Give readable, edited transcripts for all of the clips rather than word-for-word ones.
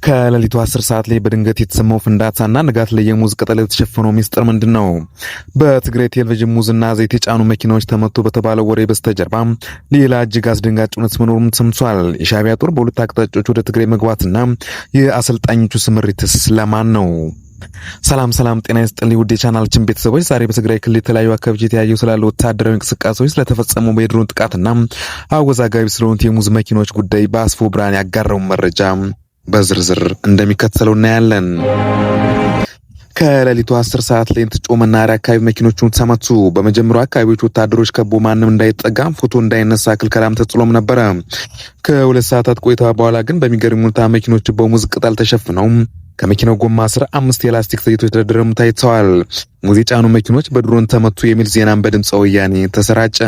ከሌሊቱ 10 ሰዓት ላይ በድንገት የተሰማው ፍንዳታና ንጋት ላይ የሙዝ ቅጠል የተሸፈነው ሚስጥር ምንድነው? በትግራይ ቴሌቪዥን ሙዝና ዘይት የጫኑ መኪናዎች ተመቱ በተባለው ወሬ በስተጀርባ ሌላ እጅግ አስደንጋጭ እውነት መኖሩም ሰምቷል። የሻዕቢያ ጦር በሁለት አቅጣጫዎች ወደ ትግራይ መግባትና የአሰልጣኞቹ ስምሪትስ ለማን ነው? ሰላም ጤና ይስጥልኝ ውድ የቻናላችን ቤተሰቦች፣ ዛሬ በትግራይ ክልል የተለያዩ አካባቢዎች የተያዩ ስላሉ ወታደራዊ እንቅስቃሴዎች፣ ስለተፈጸሙ የድሮን ጥቃትና አወዛጋቢ ስለሆኑት የሙዝ መኪኖች ጉዳይ በአስፎ ብርሃን ያጋራውን መረጃ በዝርዝር እንደሚከተለው እናያለን። ከሌሊቱ 10 ሰዓት ላይ እንትጮ መናኸሪያ አካባቢ መኪኖቹን ተመቱ። በመጀመሪያው አካባቢዎች ወታደሮች ከቦ ማንም እንዳይጠጋ ፎቶ እንዳይነሳ ክልከላም ተጥሎም ነበረ። ከሁለት ሰዓታት ቆይታ በኋላ ግን በሚገርም ሁኔታ መኪኖቹ በሙዝ ቅጠል ተሸፍነው ከመኪናው ጎማ ስር 5 የላስቲክ ጥይቶች ተደርድረው ታይተዋል። ሙዝ የጫኑ መኪኖች በድሮን ተመቱ የሚል ዜናም በድምፀ ወያኔ ተሰራጨ።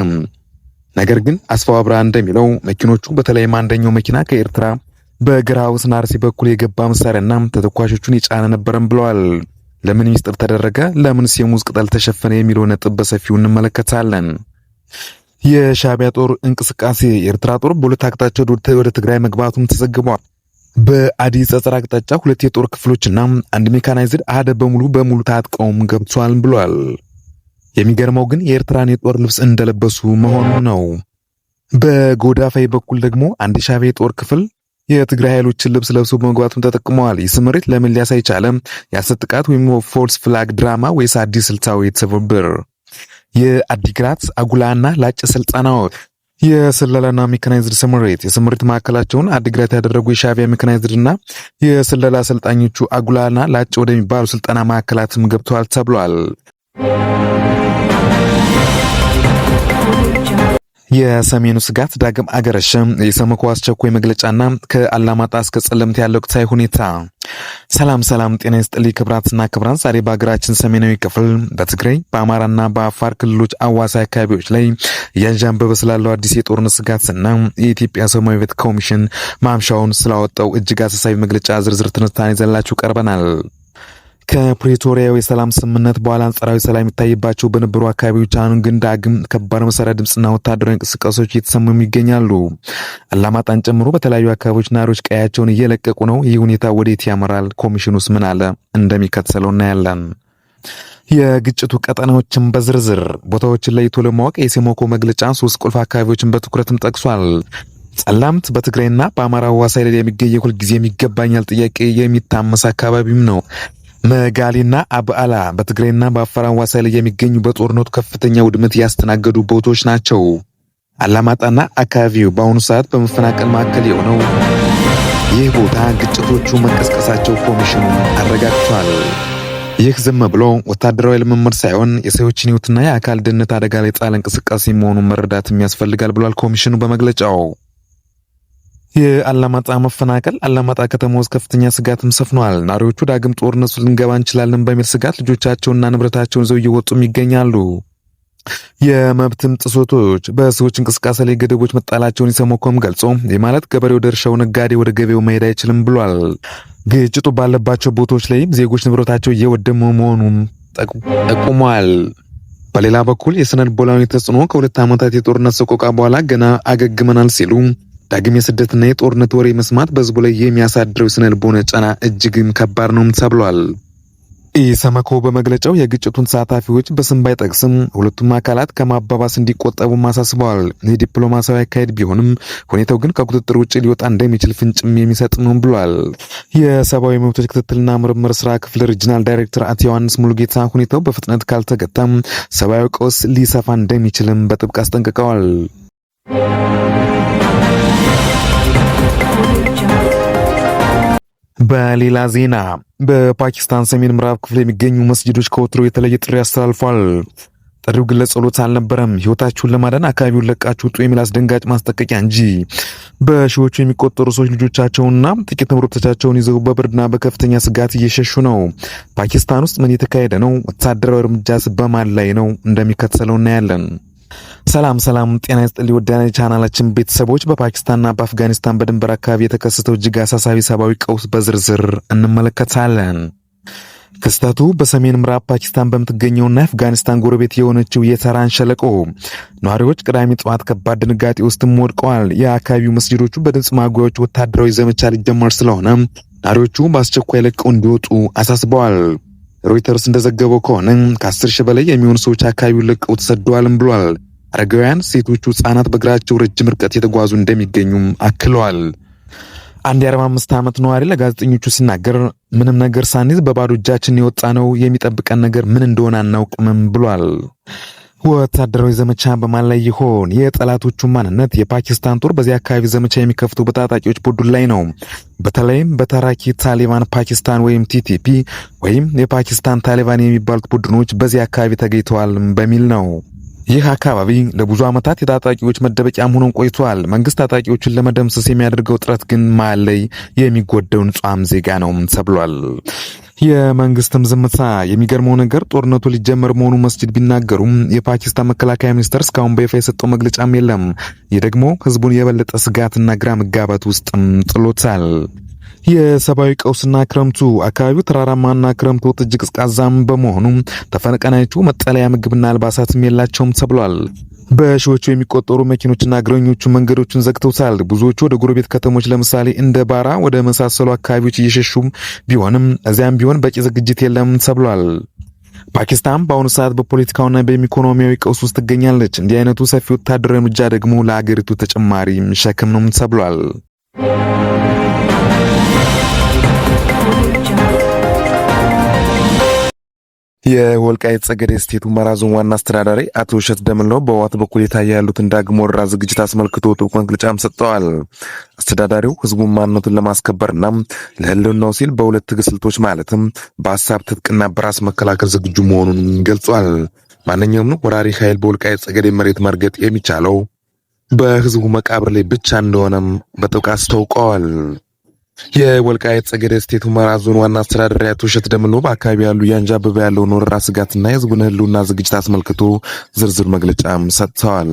ነገር ግን አስፋው አብርሃ እንደሚለው መኪኖቹ በተለይም አንደኛው መኪና ከኤርትራ በግራው ስናርሲ በኩል የገባ መሳሪያና ተተኳሾቹን የጫነ ነበረም ብለዋል። ለምን ሚስጥር ተደረገ? ለምንስ የሙዝ ቅጠል ተሸፈነ? የሚለው ነጥብ በሰፊው እንመለከታለን። የሻዕቢያ ጦር እንቅስቃሴ። የኤርትራ ጦር በሁለት አቅጣጫ ወደ ትግራይ መግባቱም ተዘግቧል። በአዲ ጸጸር አቅጣጫ 2 የጦር ክፍሎችና 1 ሜካናይዝድ አሃደ በሙሉ ታጥቀውም ገብቷል ብሏል። የሚገርመው ግን የኤርትራን የጦር ልብስ እንደለበሱ መሆኑ ነው። በጎዳፋይ በኩል ደግሞ አንድ ሻዕቢያ የጦር ክፍል የትግራይ ኃይሎችን ልብስ ለብሶ በመግባቱን ተጠቅመዋል። ይህ ስምሪት ለምን ሊያሳይ ቻለ? የሐሰት ጥቃት ወይም ፎልስ ፍላግ ድራማ ወይስ አዲስ ስልታዊ ትብብር? የአዲግራት አጉላና ላጭ ስልጠናዎች። የስለላና ሜካናይዝድ ስምሪት። የስምሪት ማዕከላቸውን አዲግራት ያደረጉ የሻዕቢያ ሜካናይዝድና የስለላ አሰልጣኞቹ አጉላና ላጭ ወደሚባሉ ስልጠና ማዕከላትም ገብተዋል ተብሏል። የሰሜኑ ስጋት ዳግም አገረሸ። የሰመኮ አስቸኳይ መግለጫና ከአላማጣ እስከ ጸለምት ያለው ወቅታዊ ሁኔታ። ሰላም ጤና ይስጥልኝ ክብራትና ክብራን። ዛሬ በሀገራችን ሰሜናዊ ክፍል በትግራይ በአማራና በአፋር ክልሎች አዋሳኝ አካባቢዎች ላይ እያንዣበበ ስላለው አዲስ የጦርነት ስጋትና የኢትዮጵያ ሰብአዊ መብት ኮሚሽን ማምሻውን ስላወጣው እጅግ አሳሳቢ መግለጫ ዝርዝር ትንታኔ ይዘንላችሁ ቀርበናል። ከፕሪቶሪያው የሰላም ስምምነት በኋላ አንጻራዊ ሰላም የሚታይባቸው በነበሩ አካባቢዎች አሁን ግን ዳግም ከባድ መሳሪያ ድምፅና ወታደራዊ እንቅስቃሴዎች እየተሰሙ ይገኛሉ። አላማጣን ጨምሮ በተለያዩ አካባቢዎች ናሪዎች ቀያቸውን እየለቀቁ ነው። ይህ ሁኔታ ወዴት ያመራል? ኮሚሽኑስ ምን አለ? እንደሚከተለው እናያለን። የግጭቱ ቀጠናዎችን በዝርዝር ቦታዎችን ለይቶ ለማወቅ የሰመኮ መግለጫ 3 ቁልፍ አካባቢዎችን በትኩረትም ጠቅሷል። ጸለምት በትግራይና በአማራ አዋሳኝ ላይ የሚገኝ ሁልጊዜ የሚገባኛል ጥያቄ የሚታመስ አካባቢም ነው። መጋሊና አብዓላ በትግራይና በአፋር አዋሳኝ ላይ የሚገኙ በጦርነቱ ከፍተኛ ውድመት ያስተናገዱ ቦታዎች ናቸው። አላማጣና አካባቢው በአሁኑ ሰዓት በመፈናቀል ማዕከል የሆነው ይህ ቦታ ግጭቶቹ መቀስቀሳቸው ኮሚሽኑ አረጋግጧል። ይህ ዝም ብሎ ወታደራዊ ልምምድ ሳይሆን የሰዎችን ሕይወትና የአካል ደህንነት አደጋ ላይ ጣለ እንቅስቃሴ መሆኑን መረዳትም ያስፈልጋል ብሏል ኮሚሽኑ በመግለጫው። የአላማጣ መፈናቀል። አላማጣ ከተማ ውስጥ ከፍተኛ ስጋትም ሰፍኗል። ናሪዎቹ ዳግም ጦርነቱ ልንገባ እንችላለን በሚል ስጋት ልጆቻቸውንና ንብረታቸውን ይዘው እየወጡም ይገኛሉ። የመብትም ጥሰቶች። በሰዎች እንቅስቃሴ ላይ ገደቦች መጣላቸውን ኢሰመኮም ገልጾ ይህ ማለት ገበሬው ወደ እርሻው፣ ነጋዴ ወደ ገበያው መሄድ አይችልም ብሏል። ግጭቱ ባለባቸው ቦታዎች ላይም ዜጎች ንብረታቸው እየወደሙ መሆኑን ጠቁሟል። በሌላ በኩል የስነ ልቦናዊ ተጽዕኖ ከ2 ዓመታት የጦርነት ሰቆቃ በኋላ ገና አገግመናል ሲሉ ዳግም የስደትና የጦርነት ወሬ መስማት በህዝቡ ላይ የሚያሳድረው ስነ ልቦና ጫና እጅግም ከባድ ነው ተብሏል። ኢሰመኮ በመግለጫው የግጭቱን ተሳታፊዎች በስም ባይጠቅስም ሁለቱም አካላት ከማባባስ እንዲቆጠቡ አሳስበዋል። ይህ ዲፕሎማሲያዊ አካሄድ ቢሆንም ሁኔታው ግን ከቁጥጥር ውጭ ሊወጣ እንደሚችል ፍንጭም የሚሰጥ ነው ብሏል። የሰብአዊ መብቶች ክትትልና ምርምር ስራ ክፍል ሪጂናል ዳይሬክተር አቶ ዮሐንስ ሙሉጌታ ሁኔታው በፍጥነት ካልተገታም ሰብአዊ ቀውስ ሊሰፋ እንደሚችልም በጥብቅ አስጠንቅቀዋል። በሌላ ዜና በፓኪስታን ሰሜን ምዕራብ ክፍል የሚገኙ መስጂዶች ከወትሮ የተለየ ጥሪ አስተላልፏል። ጥሪው ግን ለጸሎት አልነበረም። ህይወታችሁን ለማዳን አካባቢውን ለቃችሁ ውጡ የሚል አስደንጋጭ ማስጠንቀቂያ እንጂ። በሺዎቹ የሚቆጠሩ ሰዎች ልጆቻቸውንና ጥቂት ንብረቶቻቸውን ይዘው በብርድና በከፍተኛ ስጋት እየሸሹ ነው። ፓኪስታን ውስጥ ምን የተካሄደ ነው? ወታደራዊ እርምጃስ በማን ላይ ነው? እንደሚከተለው እናያለን። ሰላም ጤና ይስጥልኝ ውድ ቻናላችን ቤተሰቦች። በፓኪስታንና በአፍጋኒስታን በድንበር አካባቢ የተከሰተው እጅግ አሳሳቢ ሰብአዊ ቀውስ በዝርዝር እንመለከታለን። ክስተቱ በሰሜን ምዕራብ ፓኪስታን በምትገኘውና አፍጋኒስታን ጎረቤት የሆነችው የተራን ሸለቆ ነዋሪዎች ቅዳሜ ጠዋት ከባድ ድንጋጤ ውስጥም ወድቀዋል። የአካባቢው መስጂዶቹ በድምፅ ማጉያዎች ወታደራዊ ዘመቻ ሊጀመር ስለሆነ ነዋሪዎቹ በአስቸኳይ ለቀው እንዲወጡ አሳስበዋል። ሮይተርስ እንደዘገበው ከሆነ ከ10 ሺህ በላይ የሚሆኑ ሰዎች አካባቢውን ለቀው ተሰደዋልም ብሏል። አረጋውያን፣ ሴቶቹ፣ ህጻናት በእግራቸው ረጅም ርቀት የተጓዙ እንደሚገኙም አክለዋል። አንድ የ45 ዓመት ነዋሪ ለጋዜጠኞቹ ሲናገር ምንም ነገር ሳንይዝ በባዶ እጃችን የወጣ ነው፣ የሚጠብቀን ነገር ምን እንደሆነ አናውቅምም ብሏል። ወታደራዊ ዘመቻ በማን ላይ ይሆን? የጠላቶቹ ማንነት? የፓኪስታን ጦር በዚህ አካባቢ ዘመቻ የሚከፍቱ በታጣቂዎች ቡድን ላይ ነው። በተለይም በታራኪ ታሊባን ፓኪስታን ወይም ቲቲፒ ወይም የፓኪስታን ታሊባን የሚባሉት ቡድኖች በዚህ አካባቢ ተገኝተዋል በሚል ነው። ይህ አካባቢ ለብዙ ዓመታት የታጣቂዎች መደበቂያም ሆኖ ቆይቷል። መንግስት ታጣቂዎችን ለመደምሰስ የሚያደርገው ጥረት ግን መሃል ላይ የሚጎዳው ንጹሃን ዜጋ ነው ተብሏል። የመንግስትም ዝምታ። የሚገርመው ነገር ጦርነቱ ሊጀመር መሆኑ መስጂድ ቢናገሩም የፓኪስታን መከላከያ ሚኒስቴር እስካሁን በይፋ የሰጠው መግለጫም የለም። ይህ ደግሞ ህዝቡን የበለጠ ስጋትና ግራ መጋባት ውስጥም ጥሎታል። የሰብአዊ ቀውስና ክረምቱ። አካባቢው ተራራማና ክረምቱ ወቅት እጅግ ቀዝቃዛም በመሆኑ ተፈናቃዮቹ መጠለያ፣ ምግብና አልባሳትም የላቸውም ተብሏል። በሺዎቹ የሚቆጠሩ መኪኖችና እግረኞቹ መንገዶችን ዘግተውታል። ብዙዎቹ ወደ ጎረቤት ከተሞች ለምሳሌ እንደ ባራ ወደ መሳሰሉ አካባቢዎች እየሸሹ ቢሆንም እዚያም ቢሆን በቂ ዝግጅት የለም ተብሏል። ፓኪስታን በአሁኑ ሰዓት በፖለቲካውና በኢኮኖሚያዊ ቀውስ ውስጥ ትገኛለች። እንዲህ አይነቱ ሰፊ ወታደራዊ እርምጃ ደግሞ ለአገሪቱ ተጨማሪ ሸክም ነው ተብሏል። የወልቃይት ጠገዴ ሰቲት ሁመራ ዞን ዋና አስተዳዳሪ አቶ እሸት ደምለው በህወሓት በኩል የታየ ያሉትን ዳግም ወረራ ዝግጅት አስመልክቶ ጥብቅ መግለጫም ሰጥተዋል። አስተዳዳሪው ህዝቡን ማንነቱን ለማስከበርና ለህልውናው ሲል በሁለት ስልቶች ማለትም በሀሳብ ትጥቅና በራስ መከላከል ዝግጁ መሆኑን ገልጿል። ማንኛውም ወራሪ ኃይል በወልቃይት ጠገዴ መሬት መርገጥ የሚቻለው በህዝቡ መቃብር ላይ ብቻ እንደሆነም በጥብቅ አስታውቀዋል። የወልቃይት ጠገዴ ሰቲት ሁመራ ዞን ዋና አስተዳዳሪ አቶ እሸት ደምለው በአካባቢ ያሉ ያንዣበበ ያለውን ወረራ ስጋትና የህዝቡን ህልውና ዝግጅት አስመልክቶ ዝርዝር መግለጫም ሰጥተዋል።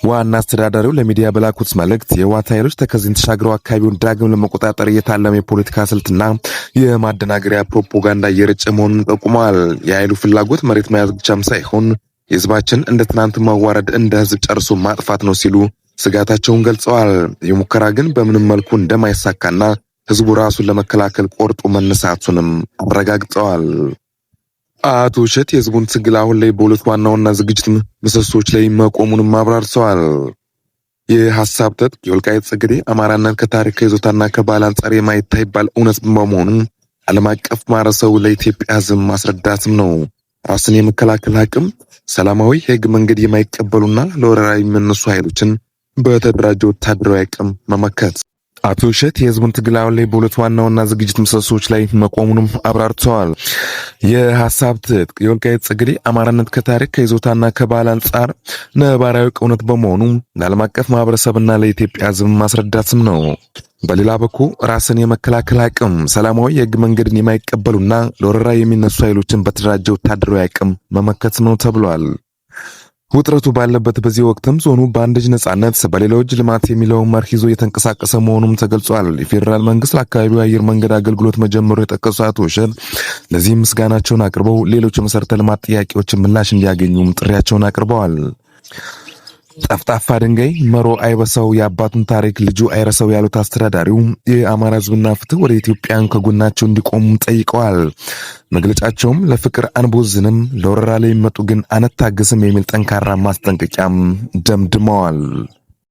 ዋና አስተዳዳሪው ለሚዲያ በላኩት መልእክት የህወሓት ኃይሎች ተከዜን ተሻግረው አካባቢውን ዳግም ለመቆጣጠር እየታለመ የፖለቲካ ስልትና የማደናገሪያ ፕሮፓጋንዳ እየረጨ መሆኑን ጠቁመዋል። የኃይሉ ፍላጎት መሬት መያዝ ብቻም ሳይሆን የህዝባችን እንደ ትናንት ማዋረድ፣ እንደ ህዝብ ጨርሶ ማጥፋት ነው ሲሉ ስጋታቸውን ገልጸዋል። የሙከራ ግን በምንም መልኩ እንደማይሳካና ህዝቡ ራሱን ለመከላከል ቆርጦ መነሳቱንም አረጋግጠዋል። አቶ እሸት የህዝቡን ትግል አሁን ላይ በሁለት ዋና ዋና ዝግጅት ምሰሶች ላይ መቆሙንም አብራርተዋል። የሀሳብ ትጥቅ የወልቃይት ጠገዴ አማራነት ከታሪክ ከይዞታና ከባህል አንጻር የማይታይባል እውነት በመሆኑ ዓለም አቀፍ ማህበረሰቡ ለኢትዮጵያ ህዝብ ማስረዳትም ነው። ራስን የመከላከል አቅም፣ ሰላማዊ የህግ መንገድ የማይቀበሉና ለወረራ የሚነሱ ኃይሎችን በተደራጀ ወታደራዊ አቅም መመከት። አቶ እሸት የህዝቡን ትግል አሁን ላይ በሁለት ዋና ዋና ዝግጅት ምሰሶች ላይ መቆሙንም አብራርተዋል። የሀሳብ ትጥቅ የወልቃይት ጠገዴ አማራነት ከታሪክ ከይዞታና ከባህል አንጻር ነባራዊ እውነት በመሆኑ ለዓለም አቀፍ ማህበረሰብና ለኢትዮጵያ ህዝብ ማስረዳትም ነው። በሌላ በኩል ራስን የመከላከል አቅም፣ ሰላማዊ የህግ መንገድን የማይቀበሉና ለወረራ የሚነሱ ኃይሎችን በተደራጀ ወታደራዊ አቅም መመከት ነው ተብሏል። ውጥረቱ ባለበት በዚህ ወቅትም ዞኑ በአንድ እጅ ነጻነት በሌላው እጅ ልማት የሚለውን መርህ ይዞ የተንቀሳቀሰ መሆኑም ተገልጿል። የፌዴራል መንግስት ለአካባቢው አየር መንገድ አገልግሎት መጀመሩ የጠቀሱ አቶ እሸት ለዚህም ምስጋናቸውን አቅርበው ሌሎች የመሰረተ ልማት ጥያቄዎችን ምላሽ እንዲያገኙም ጥሪያቸውን አቅርበዋል። ጠፍጣፋ ድንጋይ መሮ አይበሳው የአባቱን ታሪክ ልጁ አይረሳው ያሉት አስተዳዳሪው የአማራ ህዝብና ፍትህ ወደ ኢትዮጵያን ከጎናቸው እንዲቆሙ ጠይቀዋል። መግለጫቸውም ለፍቅር አንቦዝንም ለወረራ ላይ የሚመጡ ግን አንታገስም የሚል ጠንካራ ማስጠንቀቂያም ደምድመዋል።